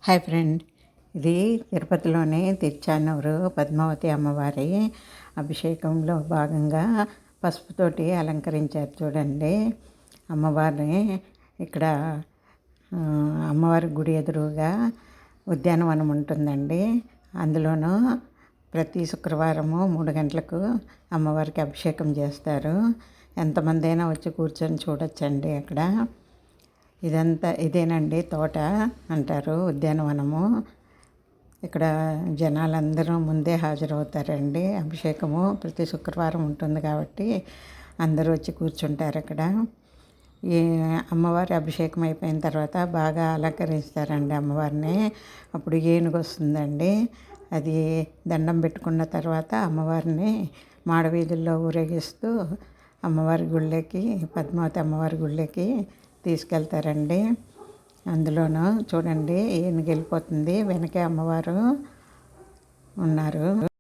Hi friend, ఇది తిరుపతిలోని తిరుచానూరు పద్మావతి అమ్మవారి అభిషేకంలో భాగంగా పసుపుతోటి అలంకరించారు చూడండి అమ్మవారిని. ఇక్కడ అమ్మవారి గుడి ఎదురుగా ఉద్యానవనం ఉంటుందండి. అందులోనూ ప్రతి శుక్రవారము 3 గంటలకు అమ్మవారికి అభిషేకం చేస్తారు. ఎంతమంది అయినా వచ్చి కూర్చొని చూడొచ్చండి. అక్కడ ఇదేనండి తోట అంటారు, ఉద్యానవనము. ఇక్కడ జనాలందరూ ముందే హాజరవుతారండి. అభిషేకము ప్రతి శుక్రవారం ఉంటుంది కాబట్టి అందరూ వచ్చి కూర్చుంటారు అక్కడ. ఈ అమ్మవారి అభిషేకం అయిపోయిన తర్వాత బాగా అలంకరిస్తారండి అమ్మవారిని. అప్పుడు ఏనుగు వస్తుందండి. అది దండం పెట్టుకున్న తర్వాత అమ్మవారిని మాడవీధుల్లో ఊరేగిస్తూ అమ్మవారి గుళ్ళకి, పద్మావతి అమ్మవారి గుళ్ళకి తీసుకెళ్తారండి. అందులోనూ చూడండి ఏనుగు వెళ్ళిపోతుంది, వెనకే అమ్మవారు ఉన్నారు.